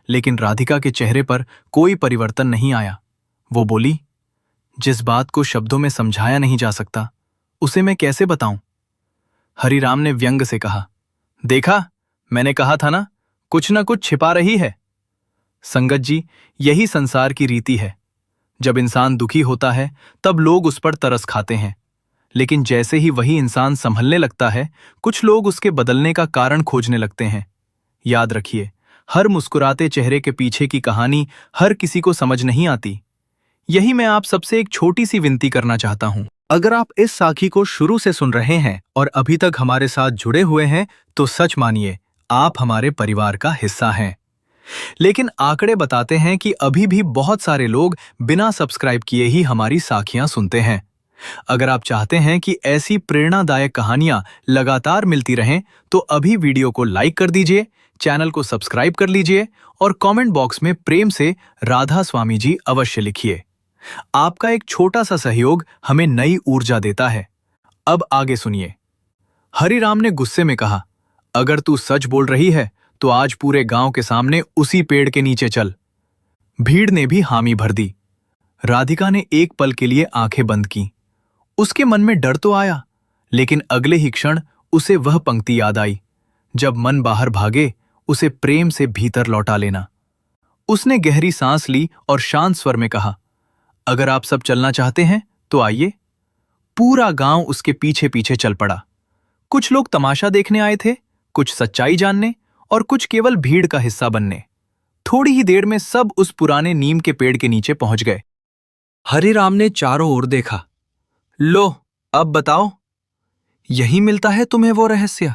लेकिन राधिका के चेहरे पर कोई परिवर्तन नहीं आया। वो बोली, जिस बात को शब्दों में समझाया नहीं जा सकता, उसे मैं कैसे बताऊं? हरिराम ने व्यंग से कहा, देखा, मैंने कहा था ना कुछ छिपा रही है। संगत जी, यही संसार की रीति है। जब इंसान दुखी होता है तब लोग उस पर तरस खाते हैं, लेकिन जैसे ही वही इंसान संभलने लगता है, कुछ लोग उसके बदलने का कारण खोजने लगते हैं। याद रखिए, हर मुस्कुराते चेहरे के पीछे की कहानी हर किसी को समझ नहीं आती। यही मैं आप सबसे एक छोटी सी विनती करना चाहता हूं। अगर आप इस साखी को शुरू से सुन रहे हैं और अभी तक हमारे साथ जुड़े हुए हैं, तो सच मानिए, आप हमारे परिवार का हिस्सा हैं। लेकिन आंकड़े बताते हैं कि अभी भी बहुत सारे लोग बिना सब्सक्राइब किए ही हमारी साखियां सुनते हैं। अगर आप चाहते हैं कि ऐसी प्रेरणादायक कहानियां लगातार मिलती रहें, तो अभी वीडियो को लाइक कर दीजिए, चैनल को सब्सक्राइब कर लीजिए और कमेंट बॉक्स में प्रेम से राधा स्वामी जी अवश्य लिखिए। आपका एक छोटा सा सहयोग हमें नई ऊर्जा देता है। अब आगे सुनिए। हरिराम ने गुस्से में कहा, अगर तू सच बोल रही है तो आज पूरे गांव के सामने उसी पेड़ के नीचे चल। भीड़ ने भी हामी भर दी। राधिका ने एक पल के लिए आंखें बंद की। उसके मन में डर तो आया, लेकिन अगले ही क्षण उसे वह पंक्ति याद आई, जब मन बाहर भागे उसे प्रेम से भीतर लौटा लेना। उसने गहरी सांस ली और शांत स्वर में कहा, अगर आप सब चलना चाहते हैं तो आइए। पूरा गांव उसके पीछे पीछे चल पड़ा। कुछ लोग तमाशा देखने आए थे, कुछ सच्चाई जानने और कुछ केवल भीड़ का हिस्सा बनने। थोड़ी ही देर में सब उस पुराने नीम के पेड़ के नीचे पहुंच गए। हरिराम ने चारों ओर देखा। लो, अब बताओ, यही मिलता है तुम्हें वो रहस्य?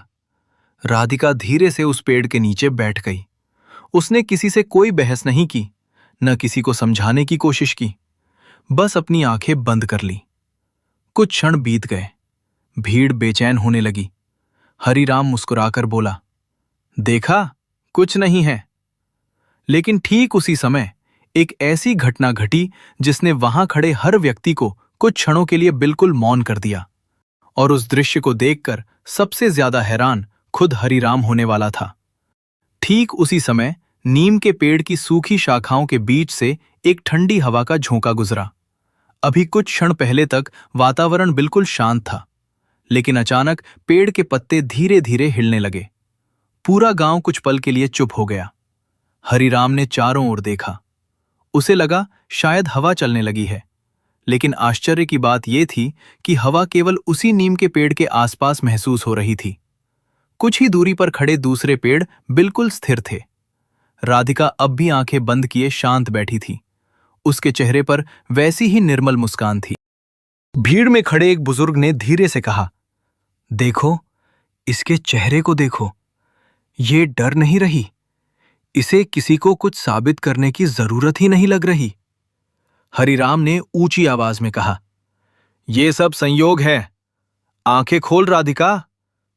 राधिका धीरे से उस पेड़ के नीचे बैठ गई। उसने किसी से कोई बहस नहीं की, न किसी को समझाने की कोशिश की, बस अपनी आंखें बंद कर ली। कुछ क्षण बीत गए। भीड़ बेचैन होने लगी। हरिराम मुस्कुराकर बोला, देखा, कुछ नहीं है। लेकिन ठीक उसी समय एक ऐसी घटना घटी जिसने वहां खड़े हर व्यक्ति को कुछ क्षणों के लिए बिल्कुल मौन कर दिया। और उस दृश्य को देखकर सबसे ज्यादा हैरान खुद हरिराम होने वाला था। ठीक उसी समय नीम के पेड़ की सूखी शाखाओं के बीच से एक ठंडी हवा का झोंका गुजरा। अभी कुछ क्षण पहले तक वातावरण बिल्कुल शांत था, लेकिन अचानक पेड़ के पत्ते धीरे धीरे हिलने लगे। पूरा गांव कुछ पल के लिए चुप हो गया। हरिराम ने चारों ओर देखा। उसे लगा शायद हवा चलने लगी है, लेकिन आश्चर्य की बात यह थी कि हवा केवल उसी नीम के पेड़ के आसपास महसूस हो रही थी। कुछ ही दूरी पर खड़े दूसरे पेड़ बिल्कुल स्थिर थे। राधिका अब भी आंखें बंद किए शांत बैठी थी। उसके चेहरे पर वैसी ही निर्मल मुस्कान थी। भीड़ में खड़े एक बुजुर्ग ने धीरे से कहा, देखो, इसके चेहरे को देखो, ये डर नहीं रही। इसे किसी को कुछ साबित करने की जरूरत ही नहीं लग रही। हरिराम ने ऊंची आवाज में कहा, ये सब संयोग है। आंखें खोल राधिका,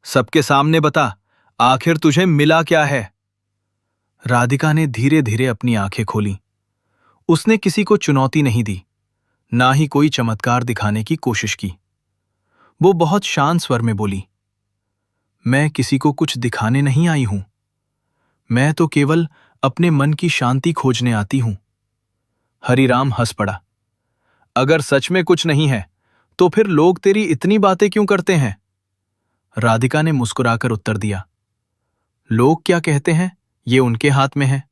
सबके सामने बता, आखिर तुझे मिला क्या है? राधिका ने धीरे धीरे अपनी आंखें खोली। उसने किसी को चुनौती नहीं दी, ना ही कोई चमत्कार दिखाने की कोशिश की। वो बहुत शांत स्वर में बोली, मैं किसी को कुछ दिखाने नहीं आई हूं। मैं तो केवल अपने मन की शांति खोजने आती हूं। हरिराम हंस पड़ा। अगर सच में कुछ नहीं है, तो फिर लोग तेरी इतनी बातें क्यों करते हैं? राधिका ने मुस्कुराकर उत्तर दिया, लोग क्या कहते हैं ये उनके हाथ में है।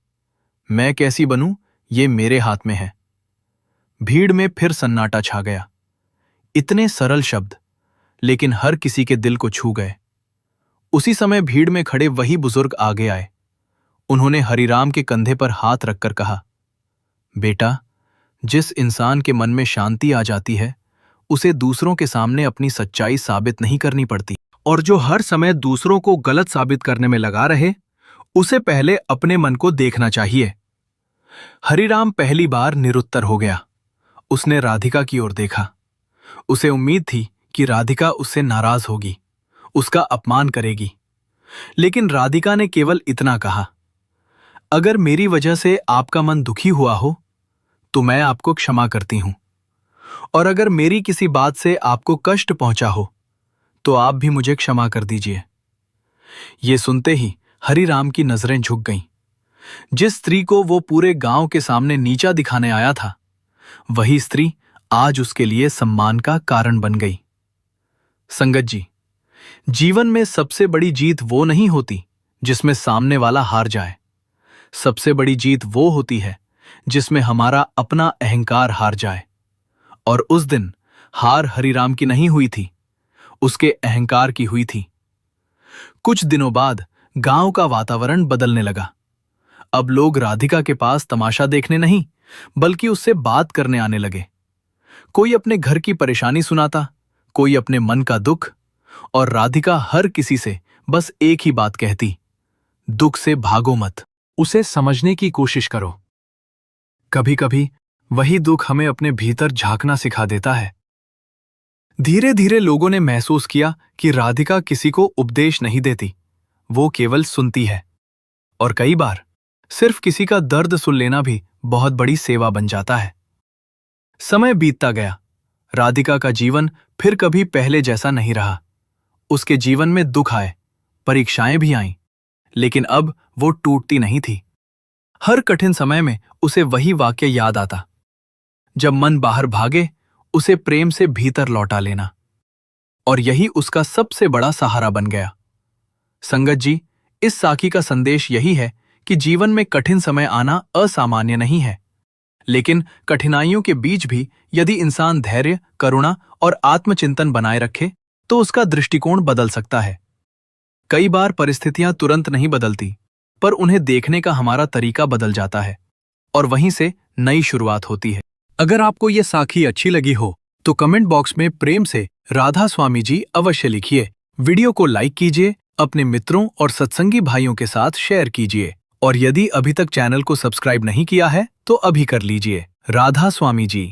मैं कैसी बनूं ये मेरे हाथ में है। भीड़ में फिर सन्नाटा छा गया। इतने सरल शब्द, लेकिन हर किसी के दिल को छू गए। उसी समय भीड़ में खड़े वही बुजुर्ग आगे आए। उन्होंने हरिराम के कंधे पर हाथ रखकर कहा, बेटा, जिस इंसान के मन में शांति आ जाती है उसे दूसरों के सामने अपनी सच्चाई साबित नहीं करनी पड़ती, और जो हर समय दूसरों को गलत साबित करने में लगा रहे उसे पहले अपने मन को देखना चाहिए। हरिराम पहली बार निरुत्तर हो गया। उसने राधिका की ओर देखा। उसे उम्मीद थी कि राधिका उससे नाराज होगी, उसका अपमान करेगी, लेकिन राधिका ने केवल इतना कहा, अगर मेरी वजह से आपका मन दुखी हुआ हो तो मैं आपको क्षमा करती हूं, और अगर मेरी किसी बात से आपको कष्ट पहुंचा हो तो आप भी मुझे क्षमा कर दीजिए। ये सुनते ही हरिराम की नजरें झुक गईं। जिस स्त्री को वो पूरे गांव के सामने नीचा दिखाने आया था, वही स्त्री आज उसके लिए सम्मान का कारण बन गई। संगत जी, जीवन में सबसे बड़ी जीत वो नहीं होती जिसमें सामने वाला हार जाए। सबसे बड़ी जीत वो होती है जिसमें हमारा अपना अहंकार हार जाए। और उस दिन हार हरिराम की नहीं हुई थी, उसके अहंकार की हुई थी। कुछ दिनों बाद गांव का वातावरण बदलने लगा। अब लोग राधिका के पास तमाशा देखने नहीं बल्कि उससे बात करने आने लगे। कोई अपने घर की परेशानी सुनाता, कोई अपने मन का दुख, और राधिका हर किसी से बस एक ही बात कहती, दुख से भागो मत, उसे समझने की कोशिश करो। कभी कभी वही दुख हमें अपने भीतर झांकना सिखा देता है। धीरे धीरे लोगों ने महसूस किया कि राधिका किसी को उपदेश नहीं देती, वो केवल सुनती है। और कई बार सिर्फ किसी का दर्द सुन लेना भी बहुत बड़ी सेवा बन जाता है। समय बीतता गया। राधिका का जीवन फिर कभी पहले जैसा नहीं रहा। उसके जीवन में दुख आए, परीक्षाएं भी आईं, लेकिन अब वो टूटती नहीं थी। हर कठिन समय में उसे वही वाक्य याद आता, जब मन बाहर भागे उसे प्रेम से भीतर लौटा लेना। और यही उसका सबसे बड़ा सहारा बन गया। संगत जी, इस साखी का संदेश यही है कि जीवन में कठिन समय आना असामान्य नहीं है, लेकिन कठिनाइयों के बीच भी यदि इंसान धैर्य, करुणा और आत्मचिंतन बनाए रखे तो उसका दृष्टिकोण बदल सकता है। कई बार परिस्थितियां तुरंत नहीं बदलती, पर उन्हें देखने का हमारा तरीका बदल जाता है और वहीं से नई शुरुआत होती है। अगर आपको ये साखी अच्छी लगी हो तो कमेंट बॉक्स में प्रेम से राधा स्वामी जी अवश्य लिखिए। वीडियो को लाइक कीजिए, अपने मित्रों और सत्संगी भाइयों के साथ शेयर कीजिए, और यदि अभी तक चैनल को सब्सक्राइब नहीं किया है तो अभी कर लीजिए। राधा स्वामी जी।